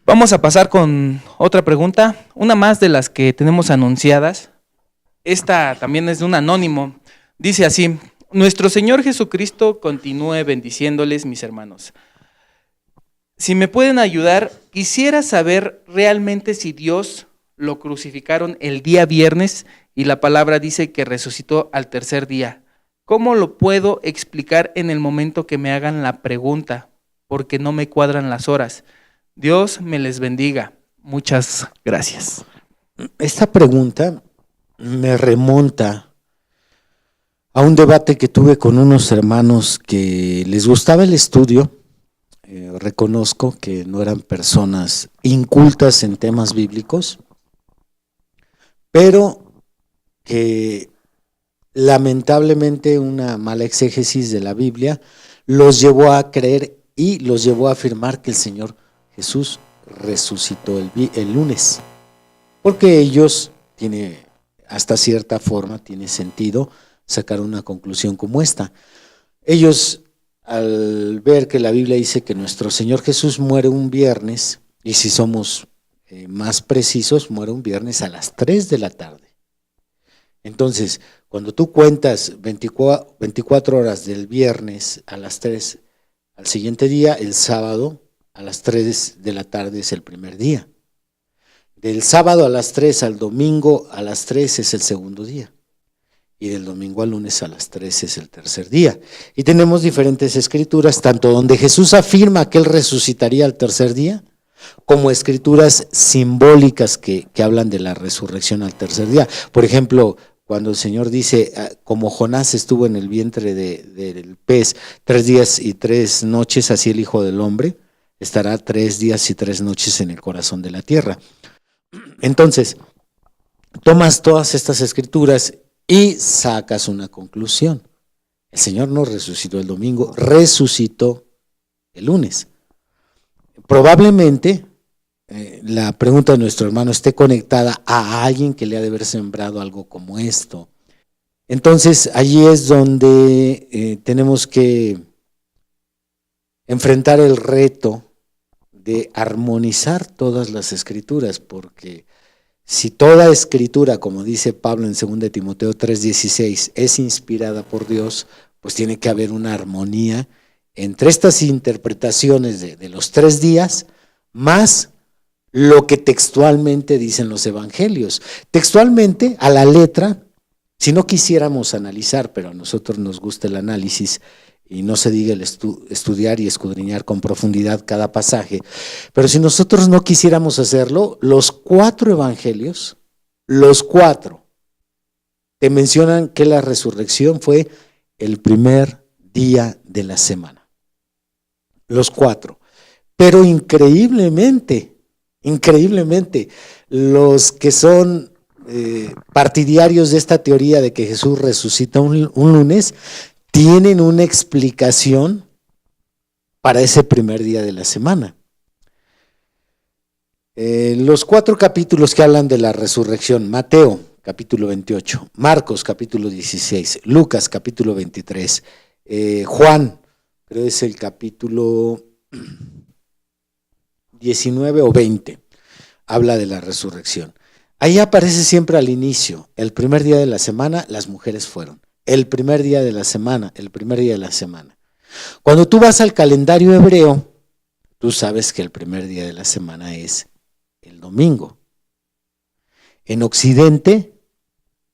Vamos a pasar con otra pregunta, una más de las que tenemos anunciadas. Esta también es de un anónimo. Dice así: nuestro Señor Jesucristo continúe bendiciéndoles, mis hermanos. Si me pueden ayudar, quisiera saber realmente si Dios lo crucificaron el día viernes y la palabra dice que resucitó al tercer día. ¿Cómo lo puedo explicar en el momento que me hagan la pregunta? Porque no me cuadran las horas. Dios me les bendiga. Muchas gracias. Esta pregunta me remonta a un debate que tuve con unos hermanos que les gustaba el estudio. Reconozco que no eran personas incultas en temas bíblicos, pero que lamentablemente una mala exégesis de la Biblia los llevó a creer y los llevó a afirmar que el Señor Jesús resucitó el lunes. Porque ellos, hasta cierta forma, tiene sentido sacar una conclusión como esta. Ellos, al ver que la Biblia dice que nuestro Señor Jesús muere un viernes, y si somos más precisos, muere un viernes a las 3 de la tarde. Entonces, cuando tú cuentas 24 horas del viernes a las 3, al siguiente día, el sábado, a las 3 de la tarde es el primer día. Del sábado a las 3 al domingo a las 3 es el segundo día. Y del domingo al lunes a las 3 es el tercer día. Y tenemos diferentes escrituras, tanto donde Jesús afirma que Él resucitaría al tercer día, como escrituras simbólicas que hablan de la resurrección al tercer día. Por ejemplo, cuando el Señor dice, como Jonás estuvo en el vientre del pez 3 días y 3 noches, así el Hijo del Hombre estará 3 días y 3 noches en el corazón de la tierra. Entonces, tomas todas estas escrituras y sacas una conclusión. El Señor no resucitó el domingo, resucitó el lunes. Probablemente la pregunta de nuestro hermano esté conectada a alguien que le ha de haber sembrado algo como esto. Entonces, allí es donde tenemos que enfrentar el reto de armonizar todas las escrituras, porque si toda escritura, como dice Pablo en 2 Timoteo 3:16, es inspirada por Dios, pues tiene que haber una armonía entre estas interpretaciones de los 3 días, más lo que textualmente dicen los evangelios. Textualmente, a la letra, si no quisiéramos analizar, pero a nosotros nos gusta el análisis, y no se diga el estudiar y escudriñar con profundidad cada pasaje, pero si nosotros no quisiéramos hacerlo, los 4 evangelios, los 4, te mencionan que la resurrección fue el primer día de la semana. Los 4. Pero increíblemente, los que son partidarios de esta teoría de que Jesús resucita un lunes, tienen una explicación para ese primer día de la semana. Los 4 capítulos que hablan de la resurrección: Mateo, capítulo 28, Marcos, capítulo 16, Lucas, capítulo 23, Juan, creo es el capítulo 19 o 20, habla de la resurrección. Ahí aparece siempre al inicio, el primer día de la semana, las mujeres fueron. El primer día de la semana, el primer día de la semana. Cuando tú vas al calendario hebreo, tú sabes que el primer día de la semana es el domingo. En Occidente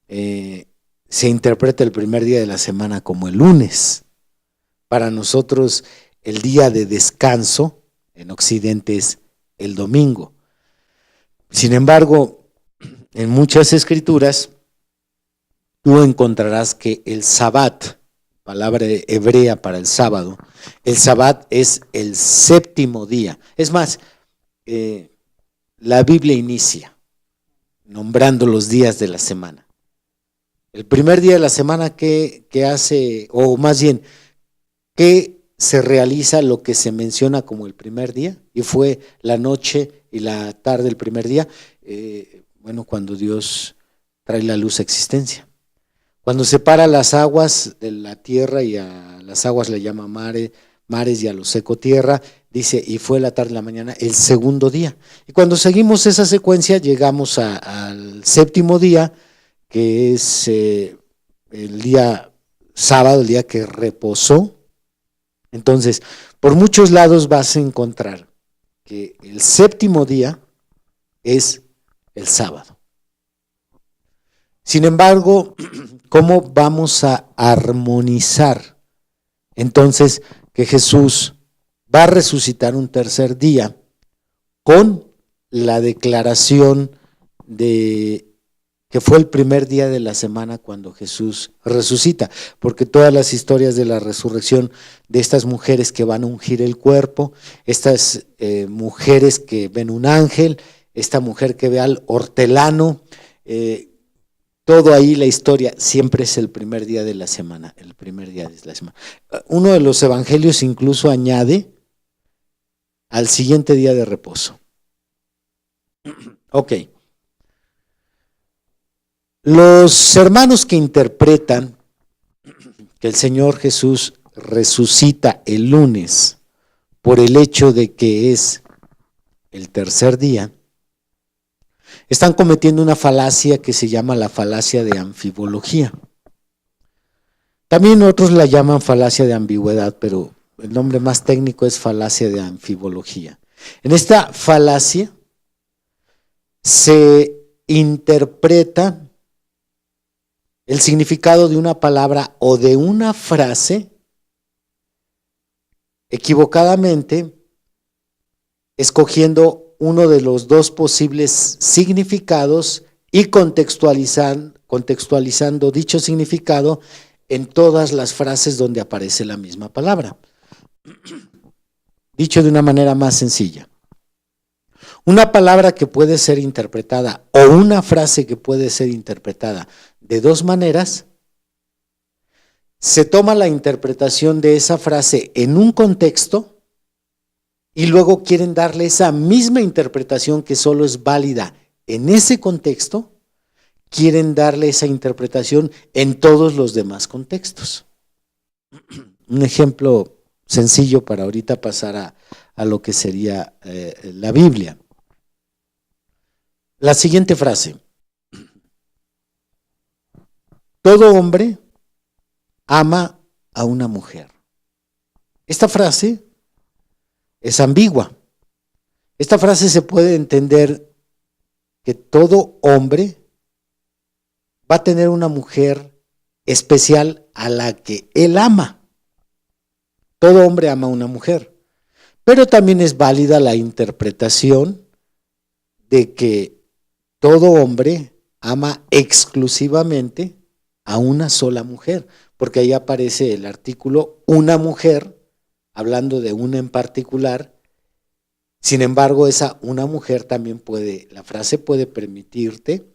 se interpreta el primer día de la semana como el lunes. Para nosotros el día de descanso en Occidente es el domingo. Sin embargo, en muchas escrituras tú encontrarás que el Sabbat, palabra hebrea para el sábado, el Sabbat es el 7º día. Es más, la Biblia inicia nombrando los días de la semana. El primer día de la semana que hace, o más bien, que se realiza lo que se menciona como el primer día, y fue la noche y la tarde del primer día, cuando Dios trae la luz a existencia. Cuando separa las aguas de la tierra, y a las aguas le llama mares y a lo seco tierra, dice, y fue la tarde y la mañana, el segundo día. Y cuando seguimos esa secuencia, llegamos al séptimo día, que es el día sábado, el día que reposó. Entonces, por muchos lados vas a encontrar que el séptimo día es el sábado. Sin embargo, ¿cómo vamos a armonizar entonces que Jesús va a resucitar un tercer día con la declaración de que fue el primer día de la semana cuando Jesús resucita? Porque todas las historias de la resurrección de estas mujeres que van a ungir el cuerpo, estas mujeres que ven un ángel, esta mujer que ve al hortelano, todo ahí la historia siempre es el primer día de la semana, el primer día de la semana. Uno de los evangelios incluso añade al siguiente día de reposo. Ok. Los hermanos que interpretan que el Señor Jesús resucita el lunes por el hecho de que es el tercer día, están cometiendo una falacia que se llama la falacia de anfibología. También otros la llaman falacia de ambigüedad, pero el nombre más técnico es falacia de anfibología. En esta falacia se interpreta el significado de una palabra o de una frase equivocadamente, escogiendo uno de los dos posibles significados y contextualizando dicho significado en todas las frases donde aparece la misma palabra. Dicho de una manera más sencilla, una palabra que puede ser interpretada o una frase que puede ser interpretada de dos maneras, se toma la interpretación de esa frase en un contexto y luego quieren darle esa misma interpretación que solo es válida en ese contexto, quieren darle esa interpretación en todos los demás contextos. Un ejemplo sencillo para ahorita pasar a lo que sería la Biblia. La siguiente frase: todo hombre ama a una mujer. Esta frase es ambigua. Esta frase se puede entender que todo hombre va a tener una mujer especial a la que él ama. Todo hombre ama a una mujer. Pero también es válida la interpretación de que todo hombre ama exclusivamente a una sola mujer, porque ahí aparece el artículo una mujer, hablando de una en particular. Sin embargo, esa una mujer también puede, la frase puede permitirte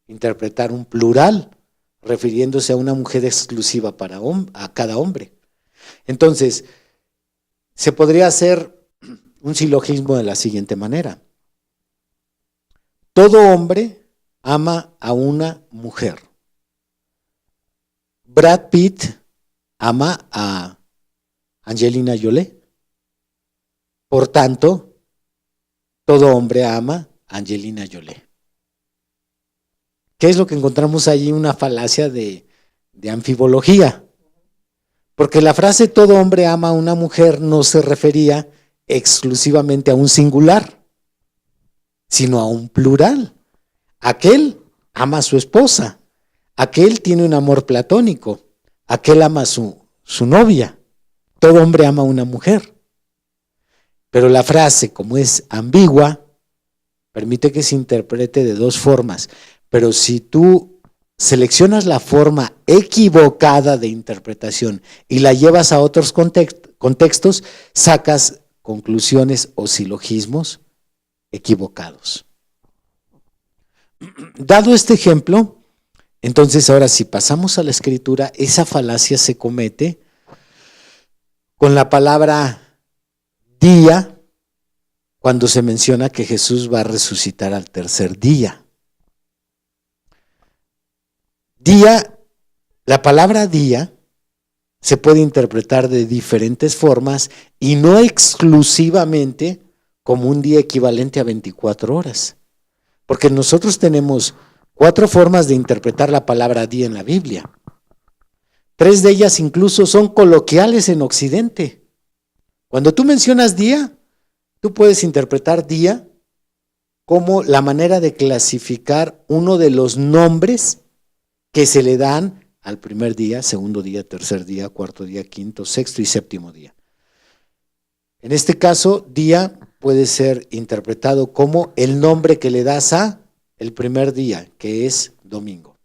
interpretar un plural, refiriéndose a una mujer exclusiva para a cada hombre. Entonces, se podría hacer un silogismo de la siguiente manera: todo hombre ama a una mujer. Brad Pitt ama a Angelina Jolie. Por tanto, todo hombre ama a Angelina Jolie. ¿Qué es lo que encontramos allí? Una falacia de anfibología. Porque la frase todo hombre ama a una mujer no se refería exclusivamente a un singular, sino a un plural. Aquel ama a su esposa, aquel tiene un amor platónico, aquel ama a su novia. Todo hombre ama a una mujer. Pero la frase, como es ambigua, permite que se interprete de dos formas. Pero si tú seleccionas la forma equivocada de interpretación y la llevas a otros contextos, sacas conclusiones o silogismos equivocados. Dado este ejemplo, entonces ahora si pasamos a la escritura, esa falacia se comete con la palabra día, cuando se menciona que Jesús va a resucitar al tercer día. Día, la palabra día se puede interpretar de diferentes formas y no exclusivamente como un día equivalente a 24 horas. Porque nosotros tenemos 4 formas de interpretar la palabra día en la Biblia. 3 de ellas incluso son coloquiales en Occidente. Cuando tú mencionas día, tú puedes interpretar día como la manera de clasificar uno de los nombres que se le dan al primer día, segundo día, tercer día, cuarto día, quinto, sexto y séptimo día. En este caso, día puede ser interpretado como el nombre que le das a el primer día, que es domingo.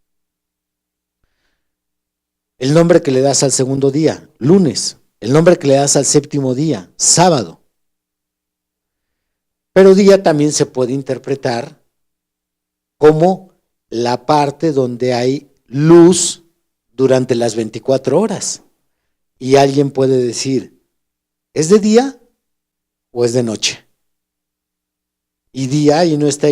El nombre que le das al segundo día, lunes. El nombre que le das al séptimo día, sábado. Pero día también se puede interpretar como la parte donde hay luz durante las 24 horas. Y alguien puede decir, ¿es de día o es de noche? Y día ahí no está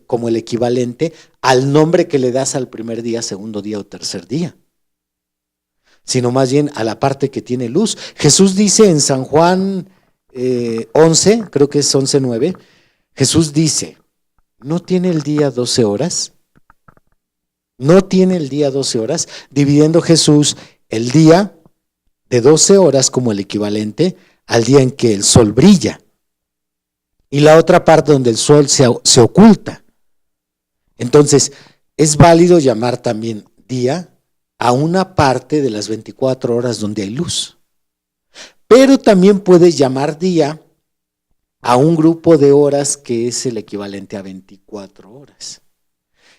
como el equivalente al nombre que le das al primer día, segundo día o tercer día, sino más bien a la parte que tiene luz. Jesús dice en San Juan 11, creo que es 11:9, Jesús dice, ¿no tiene el día 12 horas? ¿No tiene el día 12 horas? Dividiendo Jesús el día de 12 horas como el equivalente al día en que el sol brilla. Y la otra parte donde el sol se oculta. Entonces, es válido llamar también día a una parte de las 24 horas donde hay luz. Pero también puedes llamar día a un grupo de horas que es el equivalente a 24 horas.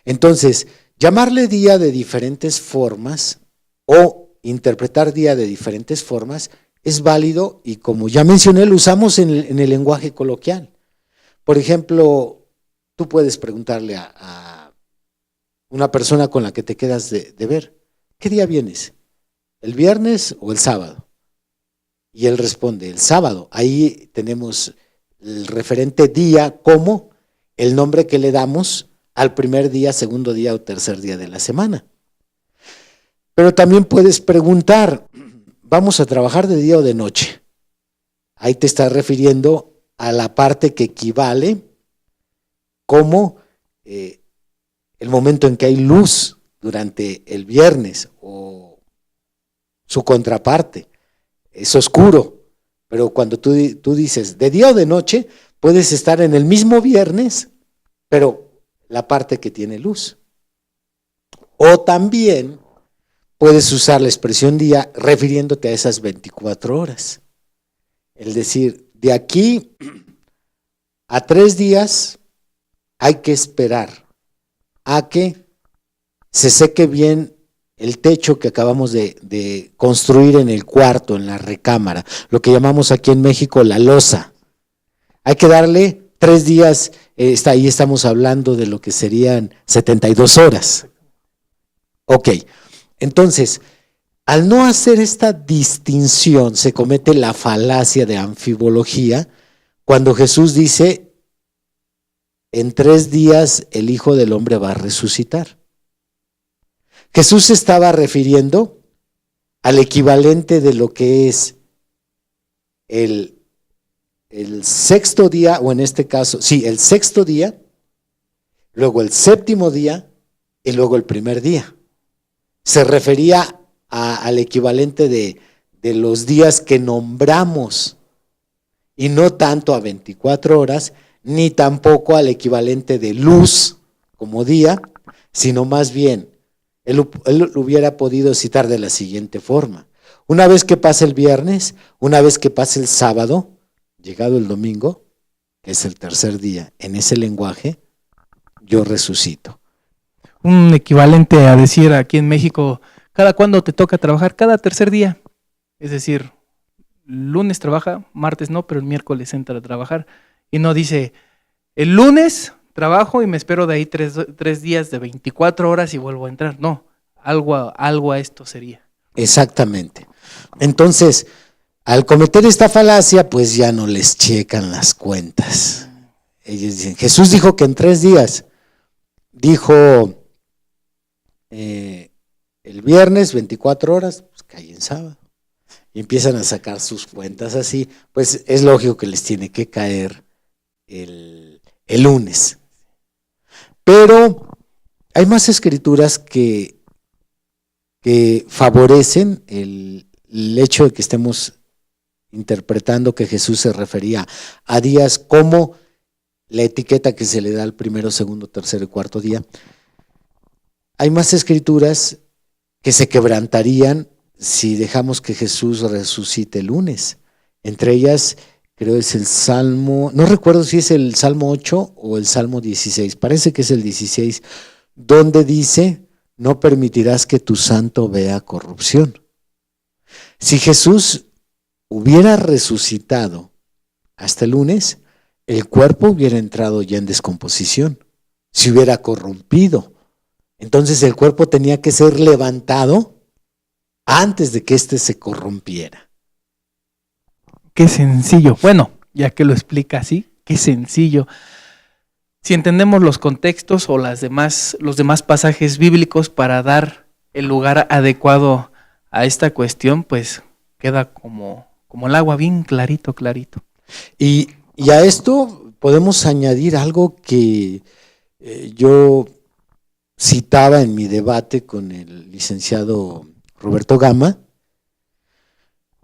Entonces, llamarle día de diferentes formas o interpretar día de diferentes formas es válido y, como ya mencioné, lo usamos en el lenguaje coloquial. Por ejemplo, tú puedes preguntarle a una persona con la que te quedas de ver, ¿qué día vienes? ¿El viernes o el sábado? Y él responde, el sábado. Ahí tenemos el referente día como el nombre que le damos al primer día, segundo día o tercer día de la semana. Pero también puedes preguntar, ¿vamos a trabajar de día o de noche? Ahí te estás refiriendo a la parte que equivale como el momento en que hay luz durante el viernes o su contraparte. Es oscuro, pero cuando tú dices de día o de noche, puedes estar en el mismo viernes, pero la parte que tiene luz. O también puedes usar la expresión día refiriéndote a esas 24 horas. Es decir, de aquí a 3 días hay que esperar a que se seque bien el techo que acabamos de construir en el cuarto, en la recámara, lo que llamamos aquí en México la losa. Hay que darle 3 días, ahí estamos hablando de lo que serían 72 horas. Ok, entonces, al no hacer esta distinción, se comete la falacia de anfibología cuando Jesús dice, en 3 días el Hijo del Hombre va a resucitar. Jesús se estaba refiriendo al equivalente de lo que es el sexto día, o en este caso, sí, el sexto día, luego el séptimo día y luego el primer día. Se refería al equivalente de los días que nombramos y no tanto a 24 horas, ni tampoco al equivalente de luz como día, sino más bien, él hubiera podido citar de la siguiente forma. Una vez que pase el viernes, una vez que pase el sábado, llegado el domingo, que es el tercer día, en ese lenguaje, yo resucito. Un equivalente a decir aquí en México, ¿cada cuándo te toca trabajar? Cada tercer día. Es decir, lunes trabaja, martes no, pero el miércoles entra a trabajar. Y no dice, el lunes trabajo y me espero de ahí 3 días de 24 horas y vuelvo a entrar. No, algo a esto sería. Exactamente. Entonces, al cometer esta falacia, pues ya no les checan las cuentas. Ellos dicen, Jesús dijo que en 3 días, dijo el viernes 24 horas, pues cae en sábado. y empiezan a sacar sus cuentas así, pues es lógico que les tiene que caer el lunes. Pero hay más escrituras que favorecen el hecho de que estemos interpretando que Jesús se refería a días como la etiqueta que se le da al primero, segundo, tercero y cuarto día. Hay más escrituras que se quebrantarían si dejamos que Jesús resucite el lunes. Entre ellas, creo es el Salmo, no recuerdo si es el Salmo 8 o el Salmo 16, parece que es el 16, donde dice, no permitirás que tu santo vea corrupción. Si Jesús hubiera resucitado hasta el lunes, el cuerpo hubiera entrado ya en descomposición, se hubiera corrompido. Entonces el cuerpo tenía que ser levantado antes de que éste se corrompiera. Qué sencillo. Bueno, ya que lo explica así, qué sencillo. Si entendemos los contextos o los demás pasajes bíblicos para dar el lugar adecuado a esta cuestión, pues queda como el agua, bien clarito, clarito. Y a esto podemos añadir algo que yo citaba en mi debate con el licenciado Roberto Gama.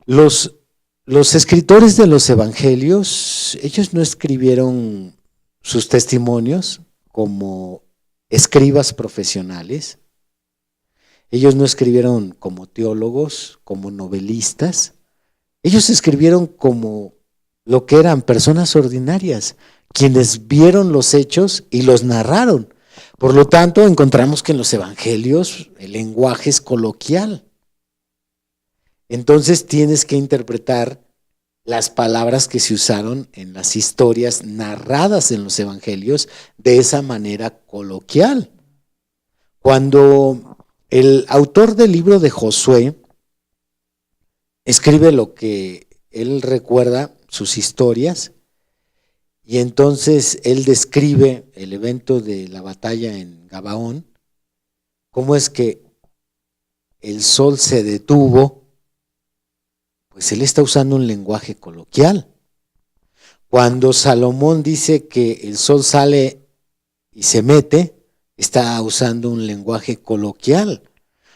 Los escritores de los evangelios, ellos no escribieron sus testimonios como escribas profesionales, ellos no escribieron como teólogos, como novelistas, ellos escribieron como lo que eran personas ordinarias, quienes vieron los hechos y los narraron. Por lo tanto, encontramos que en los evangelios el lenguaje es coloquial. Entonces tienes que interpretar las palabras que se usaron en las historias narradas en los evangelios de esa manera coloquial. Cuando el autor del libro de Josué escribe lo que él recuerda, sus historias, y entonces él describe el evento de la batalla en Gabaón, cómo es que el sol se detuvo, pues él está usando un lenguaje coloquial. Cuando Salomón dice que el sol sale y se mete, está usando un lenguaje coloquial.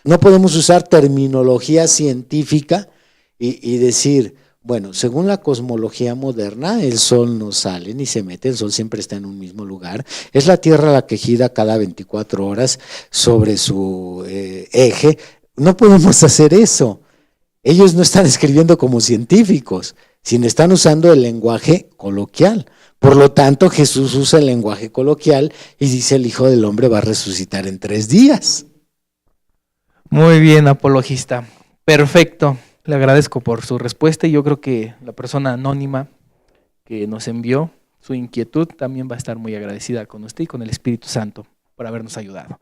No podemos usar terminología científica y decir, bueno, según la cosmología moderna, el sol no sale ni se mete, el sol siempre está en un mismo lugar. Es la Tierra la que gira cada 24 horas sobre su eje. No podemos hacer eso. Ellos no están escribiendo como científicos, sino están usando el lenguaje coloquial. Por lo tanto, Jesús usa el lenguaje coloquial y dice, el Hijo del Hombre va a resucitar en 3 días. Muy bien, apologista. Perfecto. Le agradezco por su respuesta y yo creo que la persona anónima que nos envió su inquietud también va a estar muy agradecida con usted y con el Espíritu Santo por habernos ayudado.